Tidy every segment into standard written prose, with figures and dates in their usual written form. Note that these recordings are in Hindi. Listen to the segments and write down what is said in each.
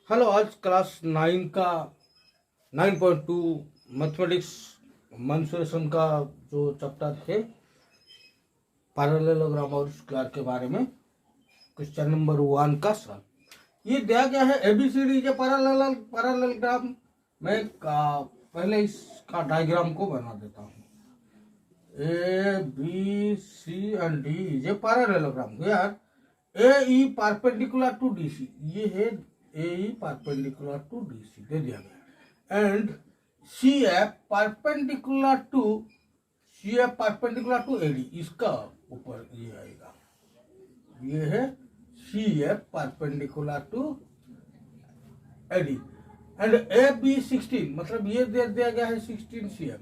हेलो, आज क्लास 9 का 9.2 मैथमेटिक्स मेंसुरेशन का जो चैप्टर थे पैरेललोग्राम और स्क्वायर के बारे में क्वेश्चन नंबर 1 का सॉल्व। ये दिया गया है एबीसीडी के पैरेललोग्राम में पहले इसका डायग्राम को बना देता हूँ। A B C and D is a parallelogram यार। A E perpendicular to D C, ये है AE परपेंडिकुलर टू DC दे दिया गया, and CF perpendicular to AD, इसका ऊपर ये आएगा, ये है CF perpendicular to AD, and AB 16, मतलब ये दे दिया गया है 16 CM।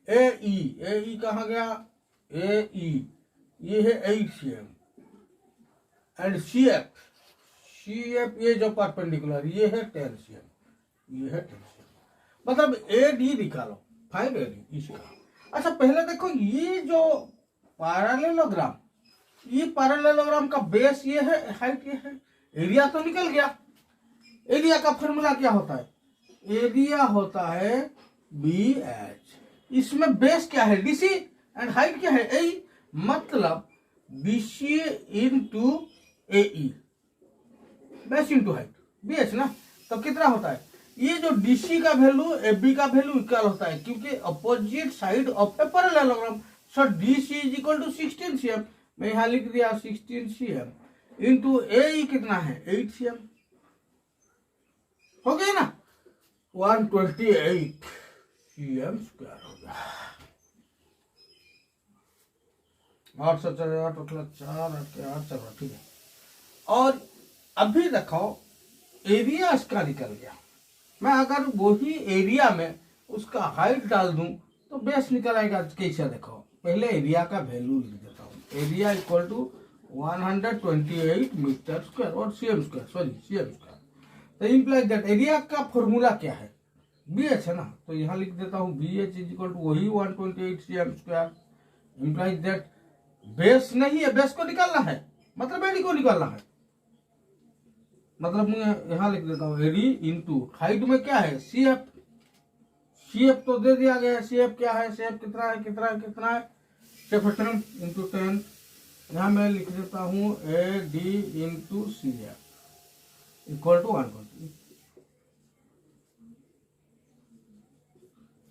AE कहाँ गया, AE ये है 8 CM, एंड CF ये जो परपेंडिकुलर ये है 10 CM, ये है 10 CM, मतलब AD निकालो, फाइंड AD इसका। अच्छा पहले देखो ये जो पैरेललोग्राम, ये पैरेललोग्राम का बेस ये है, हाइट ये है, एरिया तो निकल गया। एरिया का फॉर्मूला क्या होता है, एरिया होता है BH, इसमें बेस क्या है DC एंड हाइट क्या है AE, मतलब BC into AE, base into height BH ना। तो कितना होता है, ये जो DC का वैल्यू AB का वैल्यू इक्वल होता है, क्योंकि opposite side of a parallelogram. So DC is equal to 16 CM, मैं यहाँ लिख दिया 16 CM इंटू AE कितना है 8 CM, हो गया ना, 128 CM स्क्वायर हो गया। 8 से चलेगा टोटल 4 8 के 8 चलो ठीक है। और अभी देखो एरिया इसका निकल गया, मैं अगर वही एरिया में उसका हाइट डाल दूं तो बेस निकल आएगा। कैसे देखो, पहले एरिया का वैल्यू लिख देता हूँ, area equal to 128 metre square और CM स्क्वायर। तो इम्प्लाइज दैट एरिया का फॉर्मूला क्या है, BH है ना, तो यहाँ लिख देता हूँ BH इज इक्वल टू वही 128 CM square. Implies that base नहीं है, बेस को निकालना है, मतलब एडी को निकालना है, मतलब मैं यहाँ लिख देता हूँ एडी इंटू हाइट में क्या है CF तो दे दिया गया है। CF क्या है, CF कितना है 10 इंटू 10, यहाँ मैं लिख देता हूँ AD into CF equal to 120।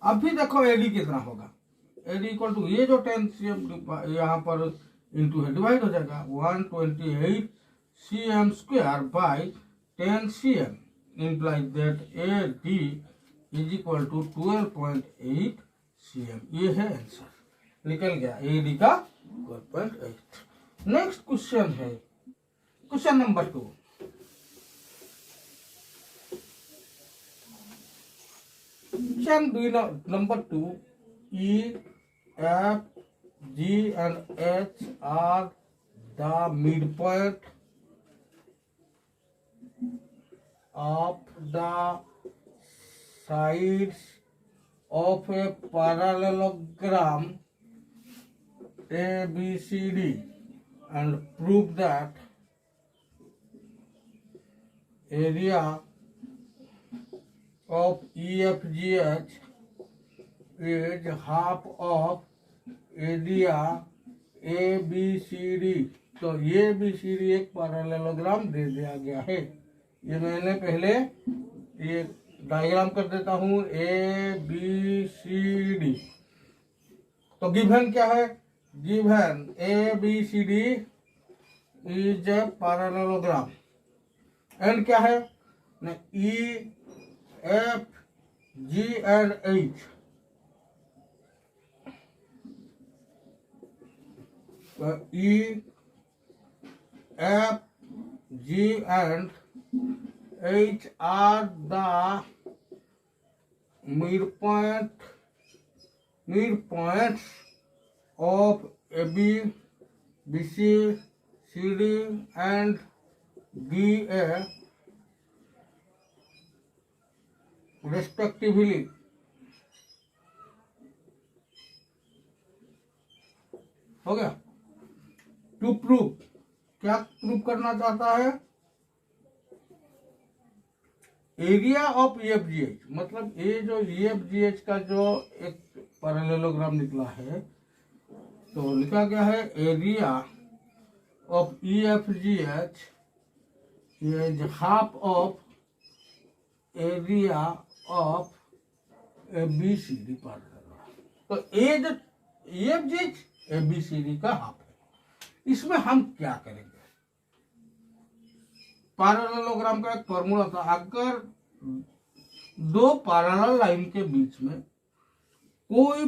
अभी देखो AD कितना होगा, AD इक्वल टू ये जो 10 CM यहाँ पर इंटू है, डिवाइड हो जाएगा 128 CM square by 10 CM, implies that AD is equal to 12.8 CM। ये है आंसर, निकल गया AD का 12.8। नेक्स्ट क्वेश्चन है question number 2। Question number 2, E, F, G and H are the midpoint of the sides of a parallelogram ABCD and prove that area of EFGH is half of area ABCD। तो ये ABCD एक पैरेललोग्राम दे दिया गया है। ये मैंने पहले ये डायग्राम कर देता हूँ ABCD। तो गिवन क्या है, given ABCD is a parallelogram, and क्या है E, F, G and H। E, F, G and H are the midpoints of AB, BC, CD and DA respectively। हो गया। टू प्रूव, क्या प्रूव करना चाहता है? एरिया ऑफ EFGH, मतलब ये जो EFGH का जो एक पैरेललोग्राम निकला है, तो लिखा गया है area of EFGH is half of area of ABCD parallelogram. तो ये जो EFGH ABCD का हाफ है। इसमें हम क्या करेंगे? पैरेललोग्राम का एक फॉर्मूला था, अगर दो पैरेलल लाइन के बीच में कोई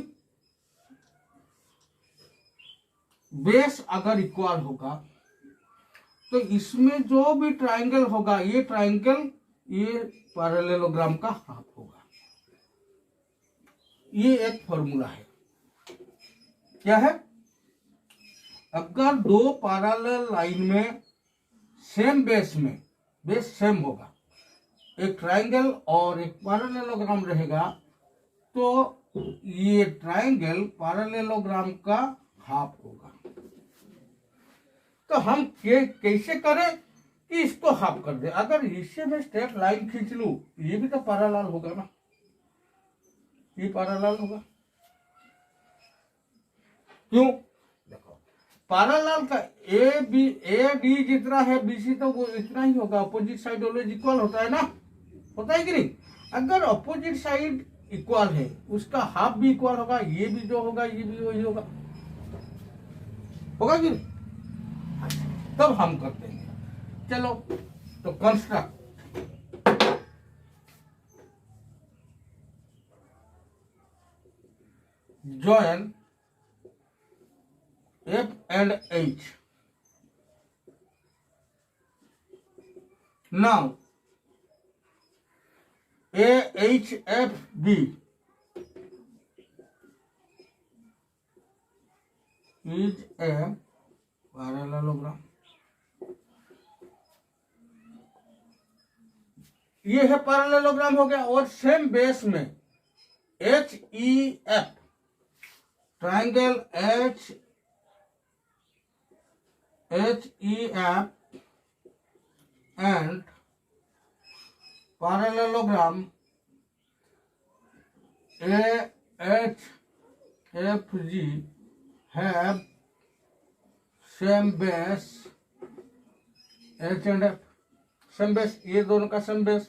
बेस अगर इक्वल होगा तो इसमें जो भी ट्राइंगल होगा, ये ट्राइंगल ये पैरेललोग्राम का हाफ होगा। ये एक फॉर्मूला है। क्या है? अगर दो पैरेलल लाइन में सेम बेस में, बेस सेम होगा, एक ट्राइंगल और एक पैरेललोग्राम रहेगा, तो ये ट्राइंगल पैरेललोग्राम का हाफ होगा। तो हम कैसे करें कि इसको हाफ कर दे? अगर इससे मैं स्ट्रेट लाइन खींच लूं, ये भी तो पैरेलल होगा ना, ये पैरेलल होगा। क्यों? देखो, पैरेलल का AD जितना है BC तो वो इतना ही होगा। अपोजिट साइड ऑलवेज इक्वल होता है ना, होता है कि नहीं? अगर अपोजिट साइड इक्वल है, उसका हाफ भी इक्वल होगा, ये भी जो होगा ये भी वही होगा, होगा कि नहीं? तब हम करते हैं। चलो, तो construct join F and H. Now AHFB is a parallelogram. ये है पैरेललोग्राम हो गया। और सेम बेस में HEF, triangle HEF and parallelogram AHFG have same base H and F, same base, ये दोनों का सेम बेस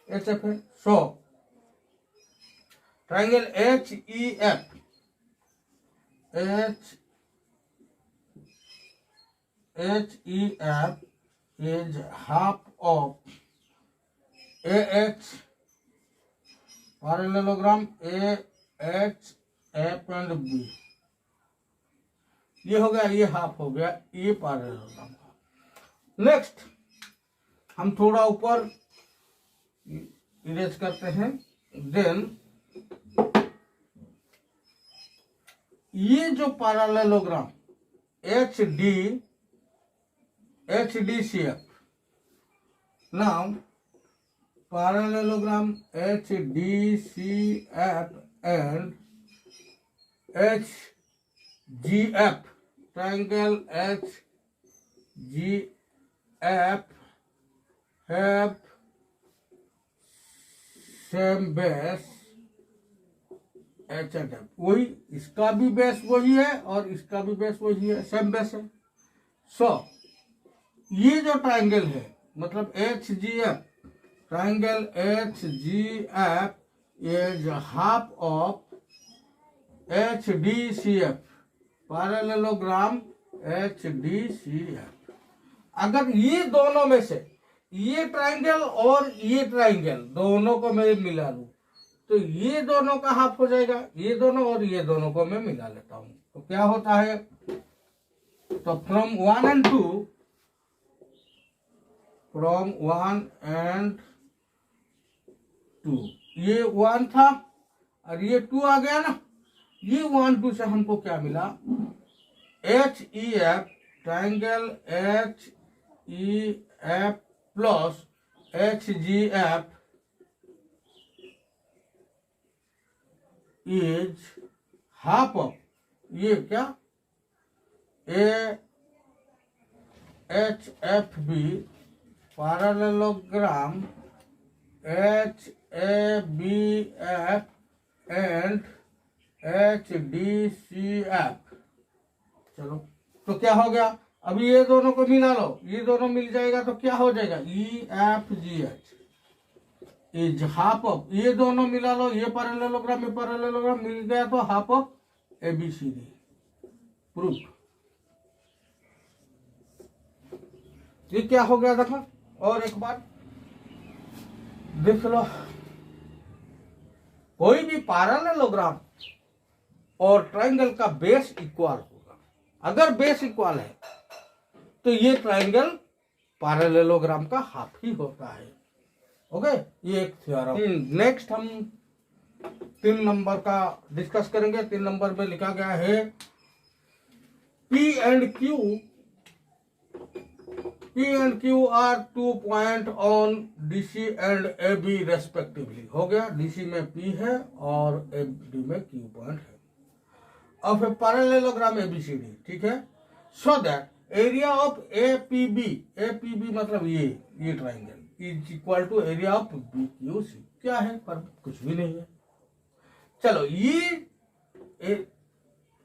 HF है। So triangle HEF is half of AH parallelogram AHF and B। ये हो गया, ये हाफ हो गया ये पैरेललोग्राम का। नेक्स्ट हम थोड़ा ऊपर इरेज करते हैं। देन ये जो parallelogram HDCF, now parallelogram HDCF and HGF, triangle HGF have same base H and F। वही, इसका भी बेस वही है और इसका भी बेस वही है, सेम बेस है। सो ये जो ट्राइंगल है, मतलब HGF, triangle HGF is half of HDCF, parallelogram HDCF। अगर ये दोनों में से ये ट्राइंगल और ये ट्राइंगल दोनों को मैं मिला लूं, तो ये दोनों का हाफ हो जाएगा, ये दोनों और ये दोनों को मैं मिला लेता हूं, तो क्या होता है? तो फ्रॉम 1 and 2, फ्रॉम 1 and 2, ये 1 था और ये 2 आ गया ना। ये 1 2 से हमको क्या मिला? HEF, triangle HEF plus HGF is half of, ये क्या A H F B parallelogram H A B F and H D C F. चलो तो क्या हो गया, अभी ये दोनों को मिला लो, ये दोनों मिल जाएगा तो क्या हो जाएगा, E F G H is half of, ये दोनों मिला लो, ये पैरेललोग्राम ये पैरेललोग्राम मिल गया तो half of A B C D. Proof. ये क्या हो गया देखो, और एक बार देख लो, कोई भी पैरेललोग्राम और ट्रायंगल का बेस इक्वल होगा। अगर बेस इक्वल है तो ये ट्रायंगल पैरेललोग्राम का हाफ ही होता है। ओके, ये एक थ्योरम। नेक्स्ट हम 3 नंबर का डिस्कस करेंगे। 3 नंबर में लिखा गया है P and Q are 2 point on DC and AB respectively. हो गया, DC में P है और AB में Q पॉइंट है ऑफ ए पैरेललोग्राम ABCD, ठीक है। So that area of APB मतलब ये triangle is equal to area of BQC। क्या है, पर कुछ भी नहीं है। चलो ये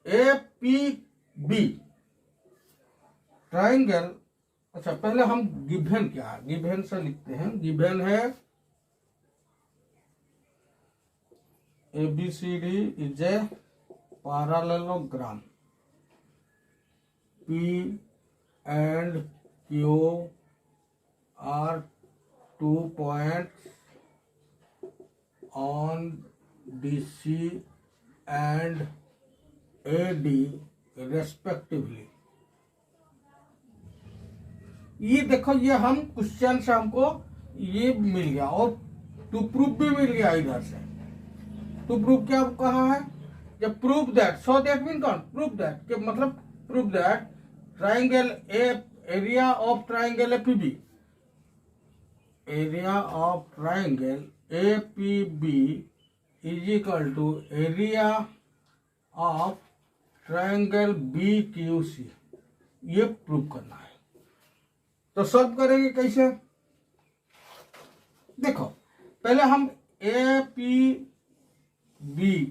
APB ट्राइंगल, अच्छा पहले हम गिवन क्या है, गिवन से लिखते हैं। गिवन है ABCD is a parallelogram, P and Q are 2 points on DC and AD respectively। ये देखो, ये हम क्वेश्चन से हमको ये मिल गया और टू प्रूफ भी मिल गया इधर से। टू प्रूफ क्या कहा है, जब proof that, so that mean कौन, प्रूफ दैट के मतलब proof that triangle area of triangle APB, area of triangle APB is equal to area of triangle BQC। ये प्रूफ करना है। तो सॉल्व करेंगे कैसे, देखो पहले हम APB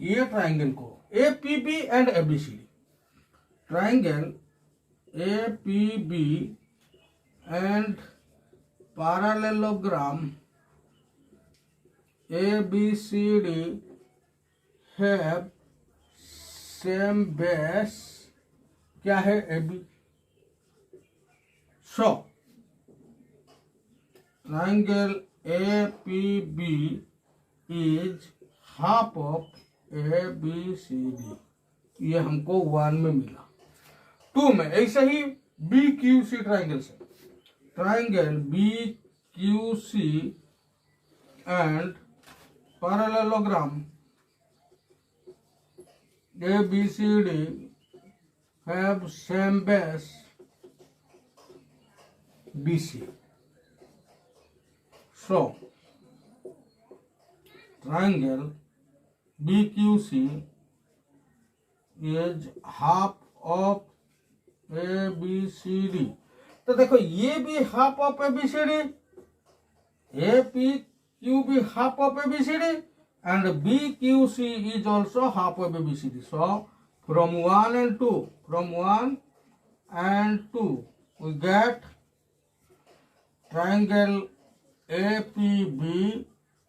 ये ट्राइंगल को APB and ABCD, triangle APB and parallelogram ABCD have same base, क्या है AB। So triangle APB is half of ABCD। ये हमको 1 में मिला। 2 में ऐसे ही BQC ट्राइंगल से, triangle BQC and parallelogram ABCD have same base BC। So triangle BQC is half of ABCD। तो देखो ये भी हाफ ऑफ ABCD, APQ भी half of ABCD and BQC is also half of ABCD। So from 1 and 2 we get triangle APB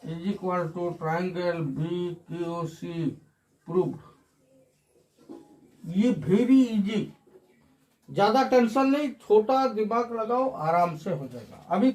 is equal to triangle BQC। Proved. ये वेरी इजी, ज्यादा टेंशन नहीं, छोटा दिमाग लगाओ, आराम से हो जाएगा। अभी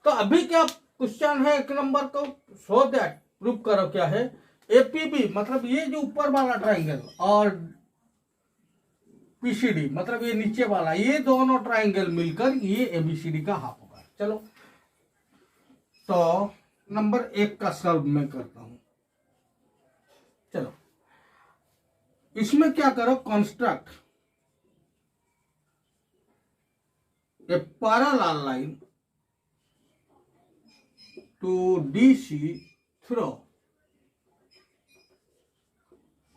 तो अभी क्या क्वेश्चन है 1 नंबर को, सो दैट प्रूव करो क्या है। एपीबी मतलब ये जो ऊपर वाला ट्राइंगल और पीसीडी मतलब ये नीचे वाला, ये दोनों ट्राइंगल मिलकर ये एबीसीडी का हाफ होगा। चलो तो नंबर 1 का सॉल्व मैं करता हूं। चलो इसमें क्या करो, construct a parallel line to DC through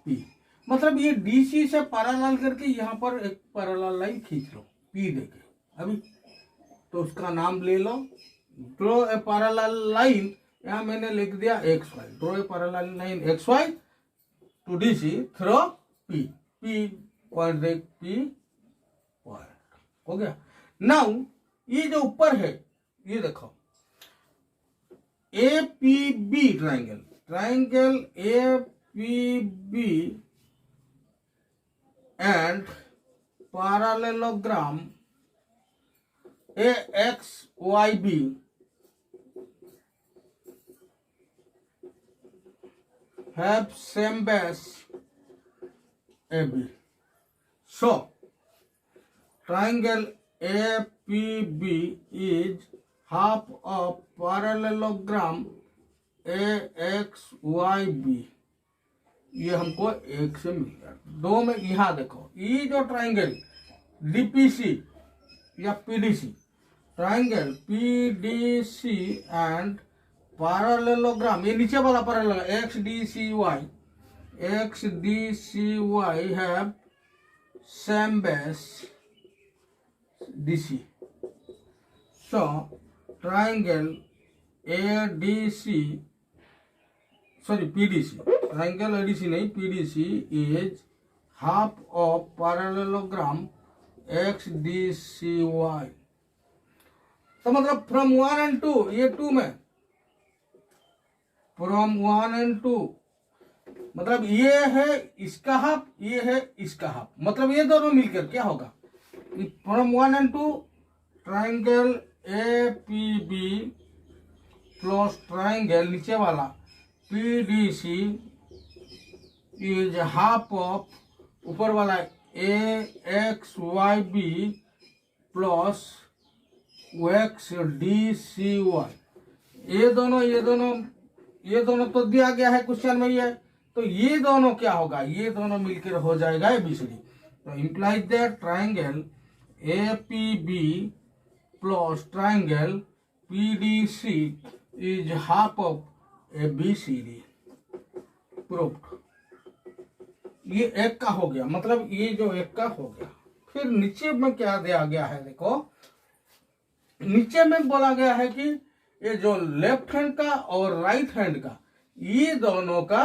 P. मतलब ये डीसी से पैरेलल करके यहां पर एक पैरेलल लाइन खींच लो पी देके। अभी तो उसका नाम ले लो, ड्रॉ ए पैरेलल लाइन, यहां मैंने लिख दिया X Y, draw a parallel line X Y to DC through P. P point दे, पी पॉइंट हो गया। नाउ ये जो ऊपर है ये देखो, A P B triangle, triangle A P B and parallelogram A X Y B have same base AB. So triangle APB is half of parallelogram AXYB। ये हमको एक से मिल गया। दो में यहां देखो, ये जो ट्राइंगल डीपीसी या PDC, triangle PDC and parallelogram, ये नीचे वाला parallelogram X D C Y have same base DC. So triangle A D C, sorry PDC, triangle ADC नहीं PDC is half of parallelogram X D C Y. तो मतलब फ्रॉम 1 and 2, ये 2 में फ्रॉम 1 and 2 मतलब ये है इसका हाफ, ये है इसका हाफ, मतलब ये दोनों मिलकर क्या होगा, from 1 and 2 triangle A P B plus triangle नीचे वाला P D C is half of ऊपर वाला A X Y B plus X D C Y. ये दोनों तो दिया गया है क्वेश्चन में, ये तो ये दोनों क्या होगा, ये दोनों मिलकर हो जाएगा एबीसीडी। तो implies that triangle A P B plus triangle P D C is half of ABCD. Proved. ये एक का हो गया, मतलब ये जो एक का हो गया। फिर नीचे में क्या दिया गया है, देखो नीचे में बोला गया है कि ये जो लेफ्ट हैंड का और राइट हैंड का, ये दोनों का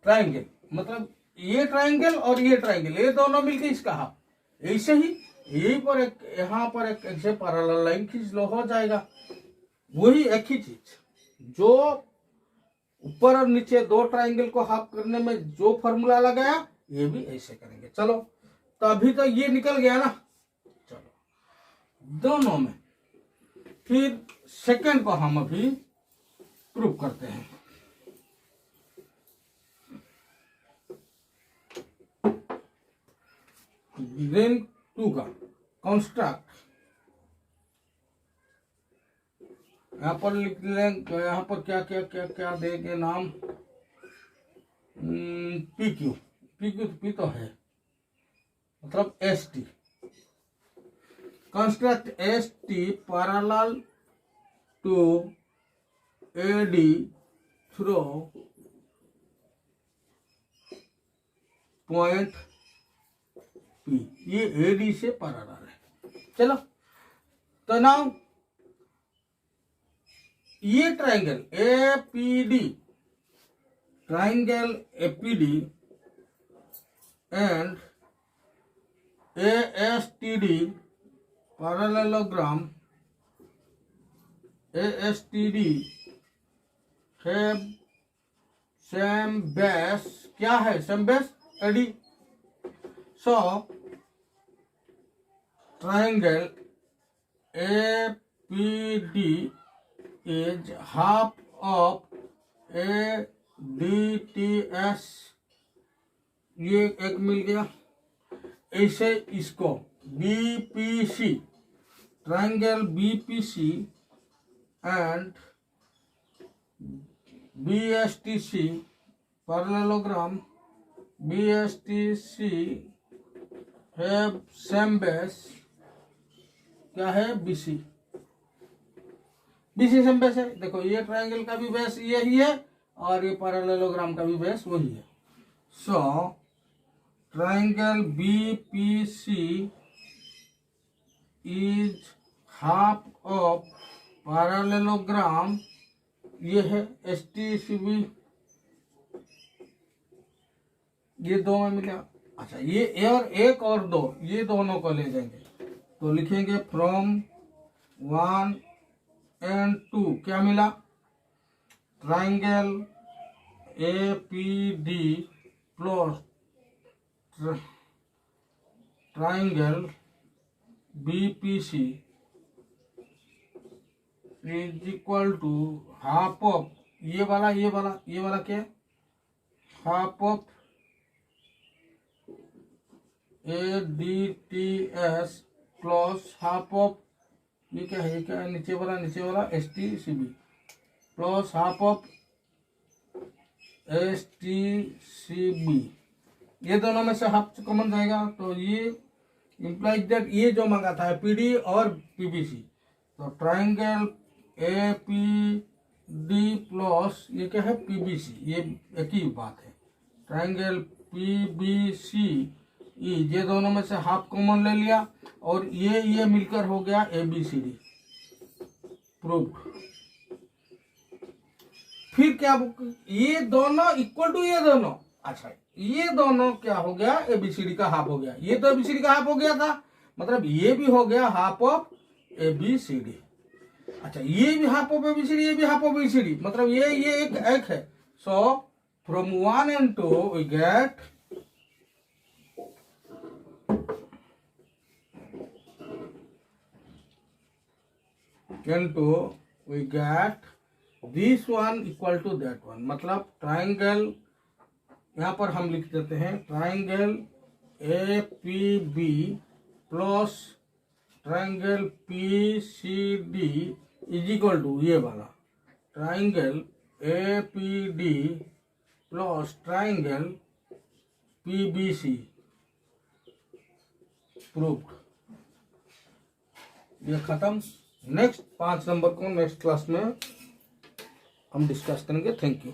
ट्राइंगल, मतलब ये ट्राइंगल और ये ट्राइंगल, ये दोनों मिलकर इसका हाफ। ऐसे ही यहीं पर एक, यहाँ पर एक ऐसे पैरेलल लाइन खींच लो, हो जाएगा। वही एक ही चीज जो ऊपर और नीचे दो ट्राइंगल को हाफ करने में जो फॉर्मूला लगाया, ये भी ऐसे करेंगे। चलो तो अभी तो ये निकल गया ना, चलो दोनों में फिर सेकंड को हम अभी प्रूव करते हैं। देन 2 का कंस्ट्रक्ट, यहाँ पर लिख लें, यहाँ पर क्या क्या क्या क्या देंगे नाम, पी क्यू, पी तो है, मतलब S T. Construct S T parallel to A D through point P, ये एडी से पैरेलल है। चलो तो नाउ ये triangle APD, triangle APD and ASTD parallelogram ASTD have same base, क्या है same base AD. So triangle APD is half of ADTS, ये एक मिल गया। ऐसे इसको BPC, triangle BPC and BSTC parallelogram BSTC have same base, क्या है BC, बीसी सेम बेस है। देखो ये ट्रायंगल का भी बेस यही है और ये पैरेललोग्राम का भी बेस वही है। So triangle BPC is half of parallelogram, ये है एसटीसीबी, ये दो में मिला। अच्छा ये और एक और दो, ये दोनों को ले जाएंगे तो लिखेंगे फ्रॉम 1 एंड 2, क्या मिला triangle APD plus triangle BPC is equal to half of ये वाला क्या half of ADTS plus half of ये क्या है, क्या है नीचे वाला STCB plus half of STCB, ये दोनों में से हाफ कॉमन जाएगा तो ये इंप्लाइज दैट ये जो मांगा था PD और PBC, तो ट्राइंगल APD प्लस ये क्या है PBC, ये एक ही बात है। ट्राइंगल PBC ये दोनों में से हाफ कॉमन ले लिया और ये मिलकर हो गया ABCD प्रूव्ड। फिर क्या ये दोनों इक्वल टू ये दोनों, अच्छा ये दोनों क्या हो गया ABCD का हाफ हो गया, ये तो ABCD का हाफ हो गया था, मतलब ये भी हो गया हाफ ऑफ ABCD। अच्छा ये भी हाफ ऑफ ABCD, ये भी हाफ ऑफ ABCD, मतलब ये एक है। So from 1 and 2 we get into we get this one equal to that one, मतलब ट्राइंगल यहाँ पर हम लिख देते हैं triangle APB plus triangle PCD is equal to ये वाला triangle APD plus triangle PBC proved. ये खत्म। नेक्स्ट 5 नंबर को नेक्स्ट क्लास में हम डिस्कस करेंगे। Thank you.